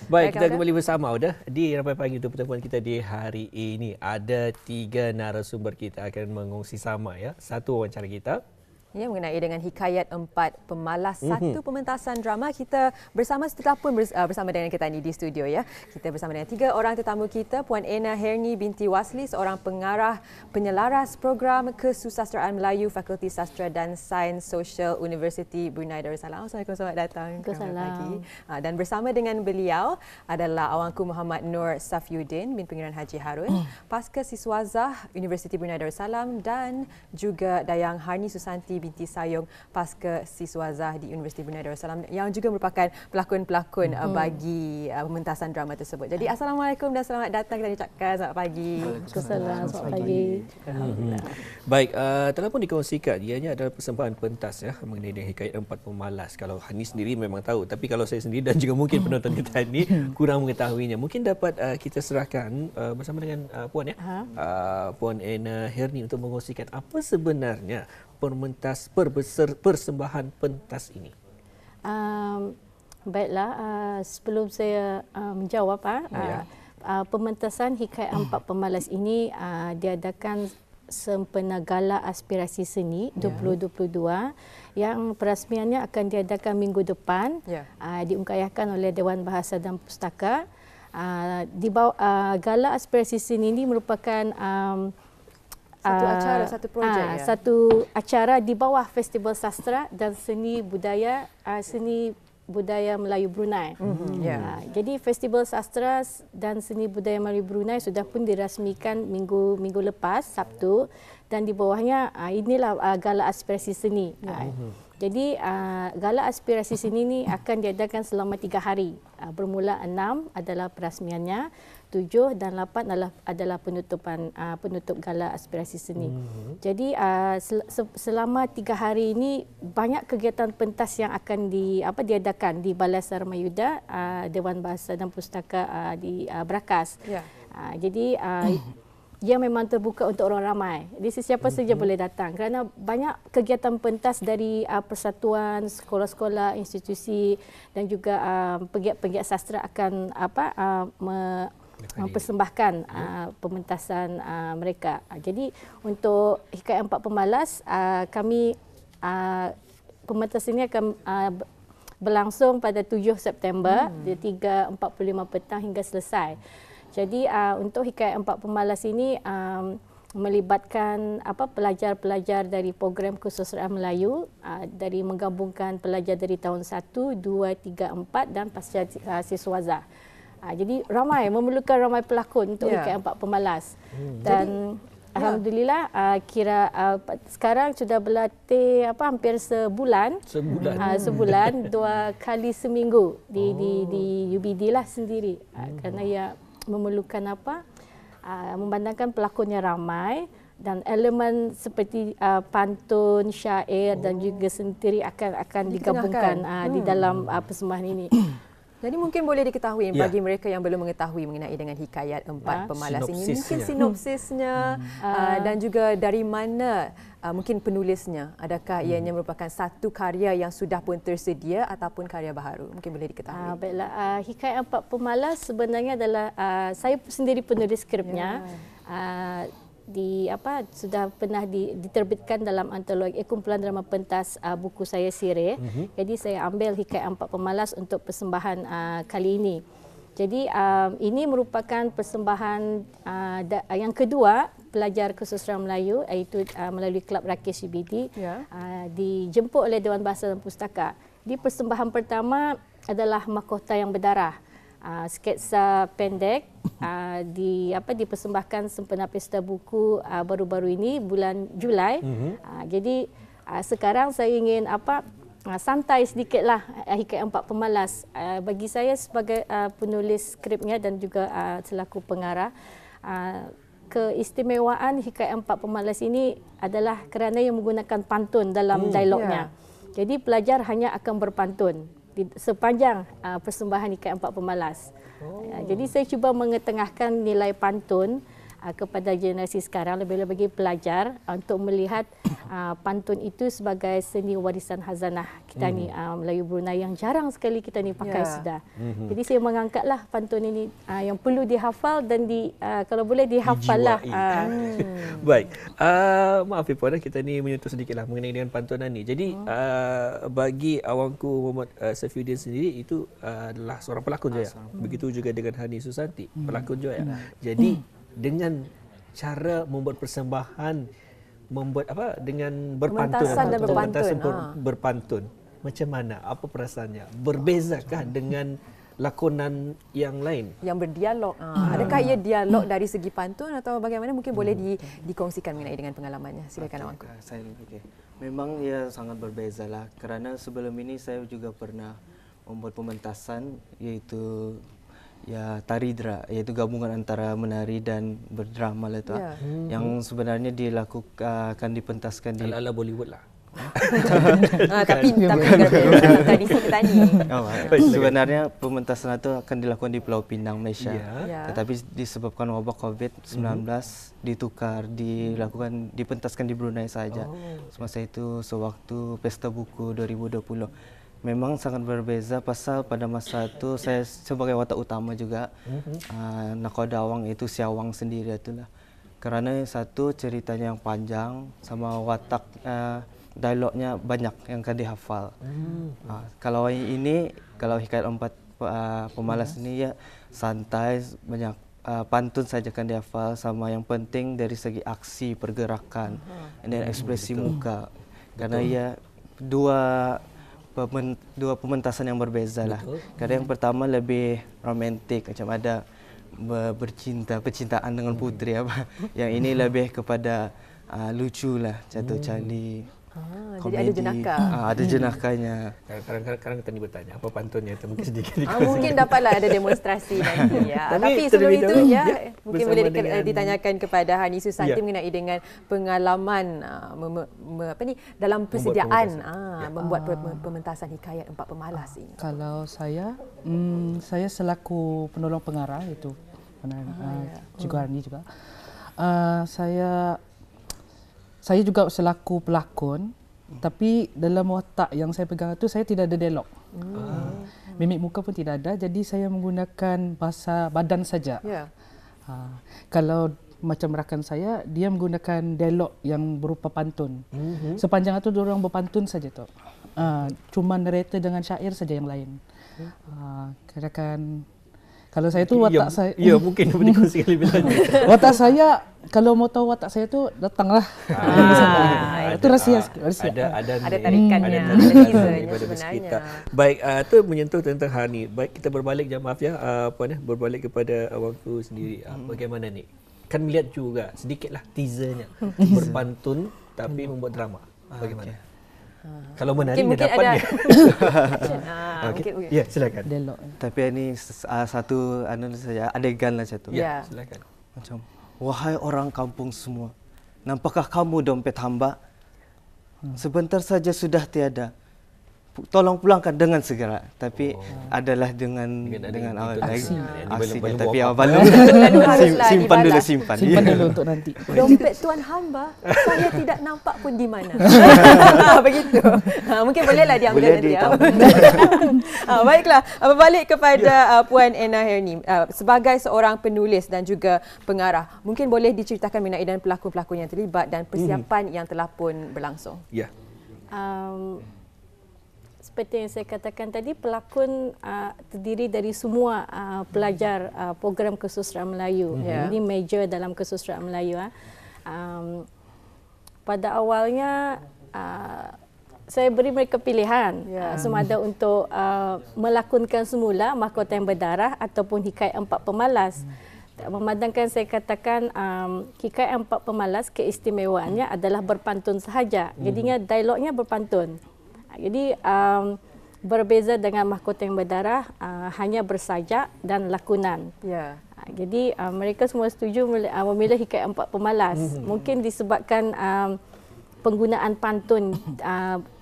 Baik, kita kembali bersama di Ramai Pagi untuk pertemuan kita di hari ini. Ada 3 narasumber kita akan mengongsi sama ya. Satu wawancara kita. Ya, mengenai dengan hikayat 4 pemalas, satu pementasan drama. Kita bersama tetamu bersama dengan kita ni di studio ya. Kita bersama dengan 3 orang tetamu kita, Puan Ena Herni binti Wasli, seorang pengarah penyelaras program Kesusasteraan Melayu Fakulti Sastra dan Sains Sosial Universiti Brunei Darussalam. Assalamualaikum, selamat datang. Assalamualaikum. Dan bersama dengan beliau adalah Awangku Muhammad Nur Safiuddin bin Pengiran Haji Harun, Paska Siswazah Universiti Brunei Darussalam, dan juga Dayang Harni Susanti binti Sayong, Paska Siswazah di Universiti Brunei Darussalam, yang juga merupakan pelakon-pelakon bagi pementasan drama tersebut. Jadi Assalamualaikum dan selamat datang, kita ucapkan selamat pagi. Assalamualaikum, selamat pagi. Baik, telah pun dikongsikan ianya adalah persembahan pentas ya mengenai dengan hikayat 4 pemalas. Kalau Hani sendiri memang tahu, tapi kalau saya sendiri dan juga mungkin penonton kita ini kurang mengetahuinya. Mungkin dapat kita serahkan bersama dengan Puan ya. Puan Ena Herni untuk mengongsikan apa sebenarnya persembahan pentas ini. Baiklah, sebelum saya menjawab, pementasan hikayat 4 pemalas ini diadakan sempena Gala Aspirasi Seni 2022 yang perasmiannya akan diadakan minggu depan, diungkayahkan oleh Dewan Bahasa dan Pustaka. Di bawah Gala Aspirasi Seni ini merupakan satu acara, satu projek satu acara di bawah Festival Sastra dan Seni Budaya Melayu Brunei. Jadi Festival Sastra dan Seni Budaya Melayu Brunei sudah pun dirasmikan minggu lepas, Sabtu, dan di bawahnya inilah Gala Aspirasi Seni. Jadi Gala Aspirasi Seni ini akan diadakan selama 3 hari. Bermula 6 adalah perasmiannya, 7 dan 8 adalah penutup Gala Aspirasi Seni. Jadi selama 3 hari ini banyak kegiatan pentas yang akan diadakan di Balai Sarama Yuda, Dewan Bahasa dan Pustaka di Brakas. Jadi ia memang terbuka untuk orang ramai. Jadi sesiapa saja boleh datang kerana banyak kegiatan pentas dari persatuan, sekolah-sekolah, institusi dan juga pegiat-pegiat sastra akan mempersembahkan pementasan mereka. Jadi untuk hikayat 4 pemalas, kami pementasan ini akan berlangsung pada 7 September di 3.45 petang hingga selesai. Jadi untuk hikayat 4 pemalas ini melibatkan pelajar-pelajar dari program Kesusasteraan Melayu, dari menggabungkan pelajar dari tahun 1, 2, 3, 4 dan Paska Siswazah. Jadi memerlukan ramai pelakon untuk hikayat 4 pemalas. Dan alhamdulillah sekarang sudah berlatih hampir sebulan 2 kali seminggu di UBD lah sendiri. Kerana ia memerlukan memandangkan pelakonnya ramai dan elemen seperti pantun, syair dan juga sentiri akan digabungkan di dalam persembahan ini. Jadi mungkin boleh diketahui bagi mereka yang belum mengetahui mengenai dengan hikayat 4 pemalas ini, mungkin sinopsisnya dan juga dari mana mungkin penulisnya. Adakah ianya merupakan satu karya yang sudah pun tersedia ataupun karya baharu? Mungkin boleh diketahui. Baiklah, hikayat 4 pemalas sebenarnya adalah saya sendiri penulis skripnya. Sudah pernah diterbitkan dalam antologi kumpulan drama pentas buku saya Sirih. Jadi saya ambil hikayat 4 pemalas untuk persembahan kali ini. Jadi ini merupakan persembahan yang kedua pelajar Kesusasteraan Melayu, iaitu melalui Kelab Rakis UBD, dijemput oleh Dewan Bahasa dan Pustaka. Di persembahan pertama adalah Mahkota yang Berdarah. Sketsa pendek dipersembahkan sempena Pesta Buku baru-baru ini bulan Julai. Jadi sekarang saya ingin santai sedikitlah hikayat 4 pemalas. Bagi saya sebagai penulis skripnya dan juga selaku pengarah, keistimewaan hikayat 4 pemalas ini adalah kerana ia menggunakan pantun dalam dialognya. Jadi pelajar hanya akan berpantun sepanjang persembahan hikayat 4 pemalas. Jadi saya cuba mengetengahkan nilai pantun kepada generasi sekarang, lebih-lebih bagi pelajar untuk melihat pantun itu sebagai seni warisan hazanah kita ni Melayu Brunei yang jarang sekali kita ni pakai sudah. Jadi saya mengangkatlah pantun ini yang perlu dihafal dan kalau boleh dihafal lah. Baik, maaf ya Puan, kita ni menyentuh sedikitlah mengenai dengan pantunan ni. Jadi bagi awangku Muhammad Safiuddin sendiri itu adalah seorang pelakon juga. Begitu juga dengan Hani Susanti, pelakon juga. Jadi dengan cara membuat persembahan, membuat apa dengan berpantun, pementasan dan berpantun, macam mana? Apa perasaannya? Berbezakah dengan lakonan yang lain yang berdialog? Adakah ia dialog dari segi pantun atau bagaimana? Mungkin boleh dikongsikan mengenai dengan pengalamannya. Silakan awangku. Memang ia sangat berbeza lah, kerana sebelum ini saya juga pernah membuat pementasan, iaitu iaitu gabungan antara menari dan berdrama lah tu, yang sebenarnya dilakukan dipentaskan di ala-ala Bollywood lah. Tapi tradisi petani. Sebenarnya pementasan itu akan dilakukan di Pulau Pinang, Malaysia. Tetapi disebabkan wabak COVID-19 dipentaskan di Brunei saja. Semasa itu sewaktu Pesta Buku 2020. Memang sangat berbeza pasal pada masa itu saya sebagai watak utama juga. Nakoda awang itu Siawang sendiri itulah. Kerana satu ceritanya yang panjang sama watak dialognya banyak yang akan dihafal. Kalau ini, kalau Hikayat Empat Pemalas ini ya santai, banyak pantun saja akan dihafal, sama yang penting dari segi aksi, pergerakan dan ekspresi muka. Karena ia dua pementasan yang berbeza lah. Kadang yang pertama lebih romantik, macam ada percintaan dengan putri apa. Yang ini lebih kepada lucu lah, jatuh candi. Jadi ada jenaka. Ada jenakanya. Kadang-kadang kita ni bertanya apa pantunnya itu mungkin sedikit. Mungkin dapatlah ada demonstrasi nanti ya. Tapi sebelum itu mungkin boleh ditanyakan kepada Hani Susanti mengenai dengan pengalaman dalam persediaan membuat pementasan Hikayat Empat Pemalas ini. Kalau saya selaku penolong pengarah itu juga Hani juga. Saya juga selaku pelakon, tapi dalam watak yang saya pegang itu saya tidak ada dialog. Mimik muka pun tidak ada, jadi saya menggunakan bahasa badan saja. Kalau macam rakan saya, dia menggunakan dialog yang berupa pantun. Sepanjang itu diorang berpantun saja tu. Cuma narrator dengan syair saja yang lain. Katakan kalau saya tu watak saya. Ya, mungkin boleh kongsikan lebih lanjut. Watak saya, kalau mau tahu watak saya tu datanglah. Itu rahsia. Ada tarikannya, ada teasernya sebenarnya. Baik, itu menyentuh tentang Hani. Baik, kita berbalik maaf ya, berbalik kepada awangku sendiri. Bagaimana ni? Kan melihat juga sedikitlah teasernya. Berpantun tapi membuat drama. Bagaimana? Kalau menari dia dapat dia. Ya, silakan. Tapi ini satu saja adegan lah satu. Ya, silakan. Macam, wahai orang kampung semua, nampakkah kamu dompet hamba? Sebentar saja sudah tiada. Tolong pulangkan dengan segera. Tapi adalah dengan aksinya. Tapi simpan dulu untuk nanti. Dompet tuan hamba saya tidak nampak pun di mana. Begitu. Mungkin bolehlah diambil nanti. Baiklah, balik kepada Puan Ena Herni sebagai seorang penulis dan juga pengarah. Mungkin boleh diceritakan mengenai dan pelakon-pelakon yang terlibat dan persiapan yang telah pun berlangsung. Ya. Seperti yang saya katakan tadi, pelakon terdiri dari semua pelajar program kesusastraan Melayu. Ini major dalam kesusastraan Melayu. Pada awalnya saya beri mereka pilihan sama ada untuk melakonkan semula Mahkota yang Berdarah ataupun Hikayat Empat Pemalas. Memandangkan saya katakan Hikayat Empat Pemalas keistimewaannya adalah berpantun sahaja. Jadinya dialognya berpantun. Jadi berbeza dengan Mahkota yang Berdarah hanya bersajak dan lakonan. Jadi mereka semua setuju memilih Hikayat Empat Pemalas. Mungkin disebabkan penggunaan pantun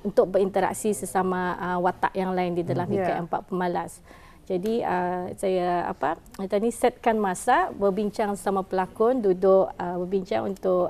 untuk berinteraksi sesama watak yang lain di dalam Hikayat Empat Pemalas. Jadi saya tadi setkan masa, berbincang sama pelakon, duduk berbincang untuk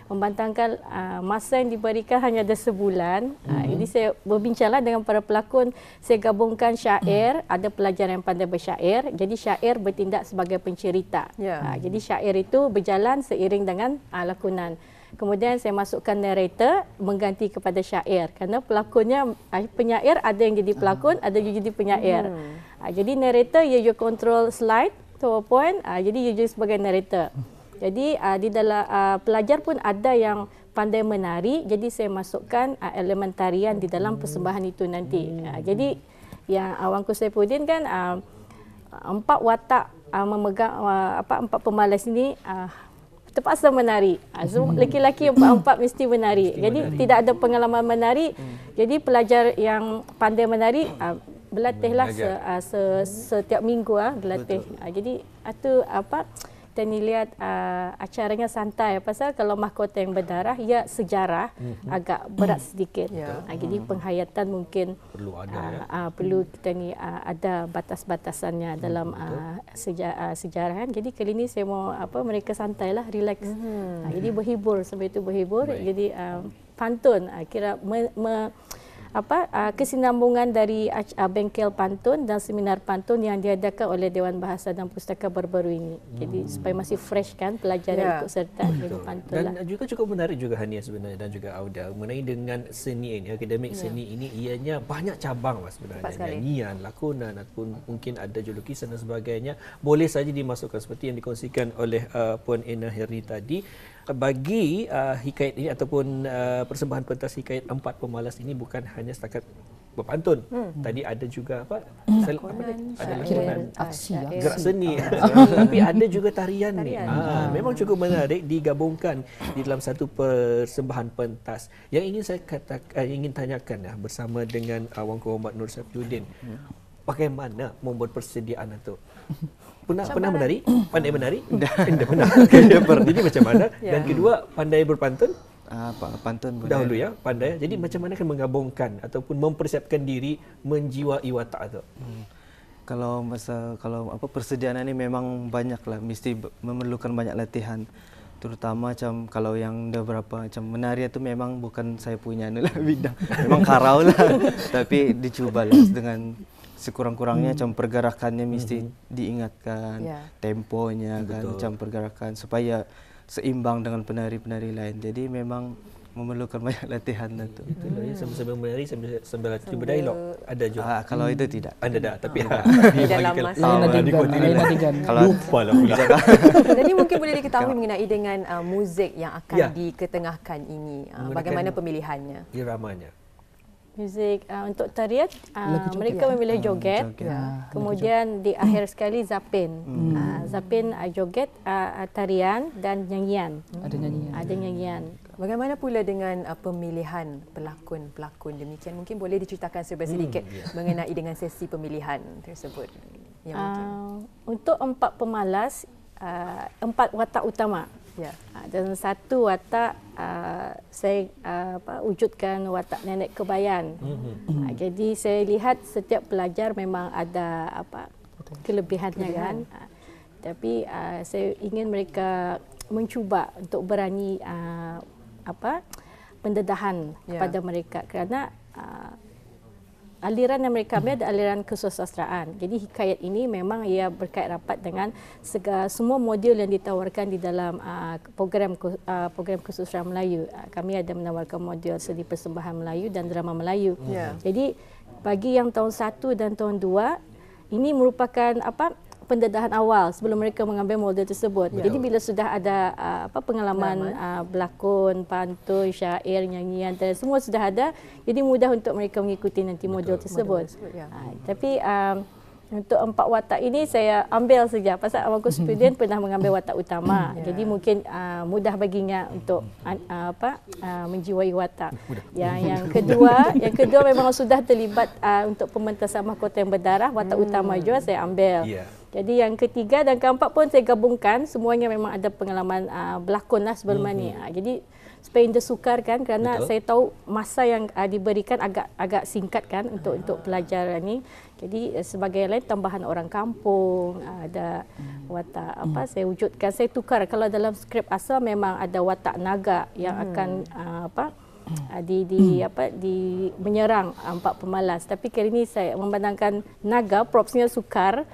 membantangkan masa yang diberikan hanya ada sebulan. Jadi saya berbincanglah dengan para pelakon. Saya gabungkan syair, ada pelajar yang pandai bersyair. Jadi syair bertindak sebagai pencerita. Jadi syair itu berjalan seiring dengan lakonan. Kemudian saya masukkan narrator mengganti kepada syair, kerana pelakonnya penyair ada yang jadi pelakon, ada yang jadi penyair. Jadi narrator you control slide PowerPoint, jadi you jadi sebagai narrator. Jadi di dalam pelajar pun ada yang pandai menari, jadi saya masukkan elemen tarian di dalam persembahan itu nanti. Jadi yang Awangku Saifuddin kan 4 watak memegang 4 pemalas ini terpaksa menari. Lelaki-lelaki empat mesti menari. Jadi tidak ada pengalaman menari. Jadi pelajar yang pandai menari berlatihlah setiap minggu berlatih. Jadi itu kita ni lihat acaranya santai. Pasal kalau mahkota yang berdarah, ya sejarah agak berat sedikit. Jadi penghayatan mungkin Perlu ada perlu kita ni ada batas-batasannya dalam sejarah kan. Jadi kali ini saya mau mereka santailah, relax. Jadi berhibur, sampai itu berhibur. Jadi pantun kira kesinambungan dari bengkel pantun dan seminar pantun yang diadakan oleh Dewan Bahasa dan Pustaka baru-baru ini. Jadi supaya masih fresh kan pelajar yang ikut serta dengan pantun. Dan juga cukup menarik juga Hania sebenarnya dan juga Auda mengenai dengan seni ini, akademik seni ini ianya banyak cabang sebenarnya. Nyanyian, lakonan ataupun mungkin ada lukisan dan sebagainya. Boleh saja dimasukkan seperti yang dikongsikan oleh Puan Ena Herni tadi. Bagi hikayat ini ataupun persembahan pentas hikayat 4 Pemalas ini bukan hanya setakat berpantun. Tadi ada juga ada lakonan, aksi, gerak seni. Tapi ada juga tarian ni. Memang cukup menarik digabungkan di dalam satu persembahan pentas. Yang ingin saya ingin tanyakan bersama dengan Awangku Muhammad Nur Saifuddin. Bagaimana membuat persediaan itu? Pernah menari? Pandai menari? Dah pernah. Jadi macam mana? Dan kedua, pandai berpantun? Pantun boleh. Dahulu ya, pandai. Jadi macam mana akan menggabungkan ataupun mempersiapkan diri menjiwai watak itu? Kalau persediaan ini memang banyaklah, mesti memerlukan banyak latihan. Terutama macam kalau yang ada berapa macam menari itu memang bukan saya punya bidang. Memang karau lah. Tapi dicubalah dengan sekurang-kurangnya macam pergerakannya mesti diingatkan, temponya kan, macam pergerakan supaya seimbang dengan penari-penari lain. Jadi memang memerlukan banyak latihan itu. Itulah ya, sambil menari sambil cuba dialog. Ada juga. Kalau itu tidak. Ada dah, tapi di dalam masa lain adegan. Kalau lupalah pula. Jadi mungkin boleh diketahui mengenai dengan muzik yang akan diketengahkan ini. Bagaimana pemilihannya? Iramanya. Muzik untuk tarian mereka memilih joget. Kemudian di akhir sekali zapin. Zapin joget, tarian dan nyanyian. Ada nyanyian. Bagaimana pula dengan pemilihan pelakon-pelakon demikian? Mungkin boleh diceritakan sedikit mengenai dengan sesi pemilihan tersebut. Untuk 4 pemalas, 4 watak utama. Dan satu watak saya wujudkan watak nenek kebayan. Jadi saya lihat setiap pelajar memang ada kelebihannya kan. Tapi saya ingin mereka mencuba untuk berani pendedahan kepada mereka, kerana aliran yang mereka ambil ada aliran kesusastraan. Jadi hikayat ini memang ia berkait rapat dengan semua modul yang ditawarkan di dalam program kesusastraan Melayu. Kami ada menawarkan modul seni persembahan Melayu dan drama Melayu. Jadi bagi yang tahun 1 dan tahun 2 ini merupakan pendedahan awal sebelum mereka mengambil modul tersebut. Jadi bila sudah ada pengalaman berlakon, pantun, syair, nyanyian, semua sudah ada, jadi mudah untuk mereka mengikuti nanti modul tersebut. Tapi untuk 4 watak ini saya ambil saja pasal Awangku Saifuddin pernah mengambil watak utama. Jadi mungkin mudah baginya untuk menjiwai watak. Yang kedua memang sudah terlibat untuk pementasan mahkota yang berdarah, watak utama juga saya ambil. Jadi yang ketiga dan keempat pun saya gabungkan, semuanya memang ada pengalaman berlakon lah sebelum ni. Jadi supaya Anda sukar kan, kerana saya tahu masa yang diberikan agak singkat kan untuk pelajar ni. Jadi sebagai lain tambahan orang kampung, ada watak apa saya wujudkan, saya tukar. Kalau dalam skrip asal memang ada watak naga yang akan menyerang empat pemalas. Tapi kali ini saya memandangkan naga, propsnya sukar.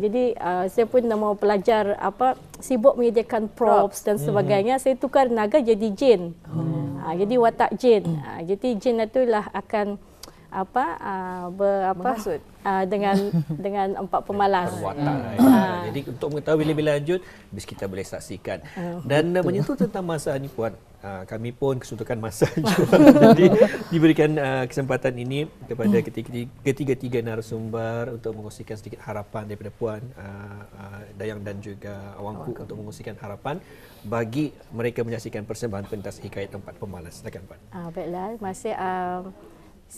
Jadi saya pun mau pelajar sibuk menyediakan props dan sebagainya. Saya tukar naga jadi jin. Jadi watak jin. Jadi jin itulah akan dengan empat pemalas. Jadi untuk mengetahui lebih lanjut, kita boleh saksikan. Dan menyentuh tentang masa ni Puan, kami pun kesuntukan masa juga. Jadi diberikan kesempatan ini kepada ketiga-tiga narasumber untuk mengkongsikan sedikit harapan daripada Puan, Dayang dan juga Awangku untuk mengkongsikan harapan bagi mereka menyaksikan persembahan pentas Hikayat Empat Pemalas. Silakan Puan. Baiklah,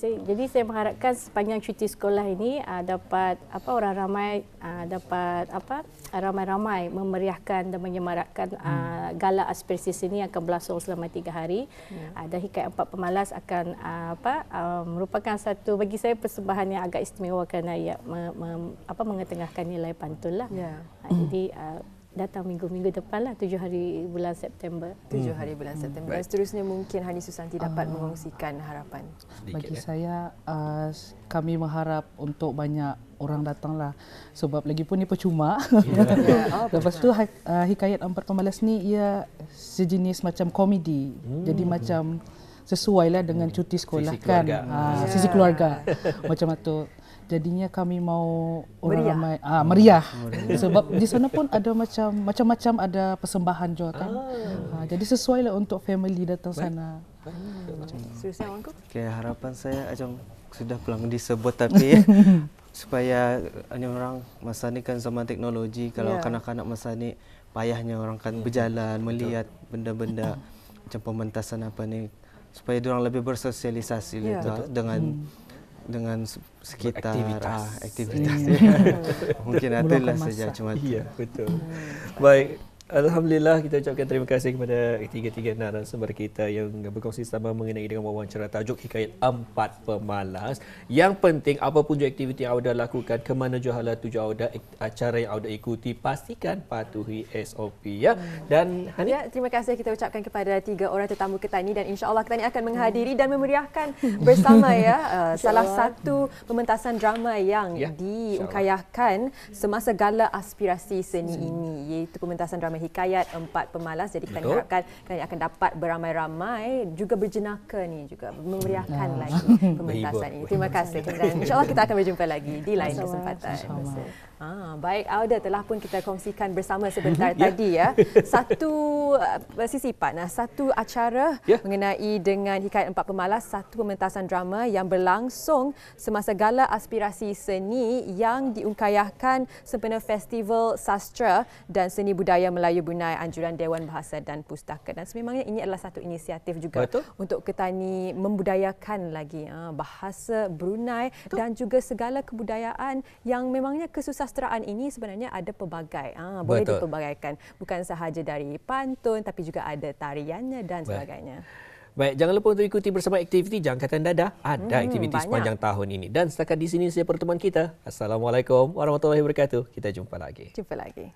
jadi saya mengharapkan sepanjang cuti sekolah ini dapat orang ramai dapat ramai-ramai memeriahkan dan menyemarakkan gala aspirasi seni yang akan berlangsung selama 3 hari. Dan Hikayat Empat Pemalas akan merupakan satu bagi saya persembahan yang agak istimewa kerana ia mengetengahkan nilai pantun lah. Jadi datang minggu-minggu depan lah, 7 hari bulan September. 7 hari bulan September. Dan seterusnya mungkin Hani Susanti dapat mengongsikan harapan. Bagi saya, kami mengharap untuk banyak orang datanglah. Sebab lagi pun ni percuma. Lepas tu Hikayat Empat Pemalas ni ia sejenis macam komedi. Jadi macam sesuailah dengan cuti sekolah sisi keluarga. Macam itu. Jadinya kami mau orang ramai meriah. Sebab di sana pun ada macam-macam ada persembahan juga kan. Jadi sesuailah untuk family datang sana. Seterusnya Awangku. Harapan saya macam sudah pelang disebut tapi supaya orang masa ni kan zaman teknologi, kalau kanak-kanak masa ni payahnya orang kan berjalan melihat benda-benda macam pementasan apa ni, supaya diorang lebih bersosialisasi dengan sekitar aktivitas. Mungkin itulah saja cuma. Ya, betul. Baik, alhamdulillah kita ucapkan terima kasih kepada ketiga-tiga narasumber kita yang berkongsi sama mengenai dengan wawancara tajuk Hikayat Empat Pemalas. Yang penting apapun aktiviti yang Auda lakukan, ke mana jualan tuju Auda, acara yang Auda ikuti, pastikan patuhi SOP ya. Dan Hani, terima kasih kita ucapkan kepada 3 orang tetamu kita ini, dan insya-Allah kita ini akan menghadiri dan memeriahkan bersama salah satu pementasan drama yang diungkayahkan semasa gala aspirasi seni ini, iaitu pementasan drama Hikayat Empat Pemalas. Jadi kita harapkan kalian akan dapat beramai-ramai juga berjenaka ni juga memeriahkan lagi pementasan ini. Terima kasih dan insya-Allah kita akan berjumpa lagi di lain kesempatan. Baik, Auda telah pun kita kongsikan bersama sebentar tadi satu sisipan, satu acara mengenai dengan Hikayat Empat Pemalas, satu pementasan drama yang berlangsung semasa gala aspirasi seni yang diungkayahkan sempena Festival Sastra dan Seni Budaya Melayu Brunei anjuran Dewan Bahasa dan Pustaka. Dan sememangnya ini adalah satu inisiatif juga untuk kita ni membudayakan lagi bahasa Brunei dan juga segala kebudayaan yang memangnya kesusasteraan ini sebenarnya ada pelbagai. Boleh dipelbagaikan. Bukan sahaja dari pantun tapi juga ada tariannya dan sebagainya. Baik, jangan lupa untuk ikuti bersama aktiviti Jangkatan Dadah. Ada aktiviti sepanjang tahun ini. Dan setakat di sini saya pertemuan kita. Assalamualaikum warahmatullahi wabarakatuh. Kita jumpa lagi. Jumpa lagi.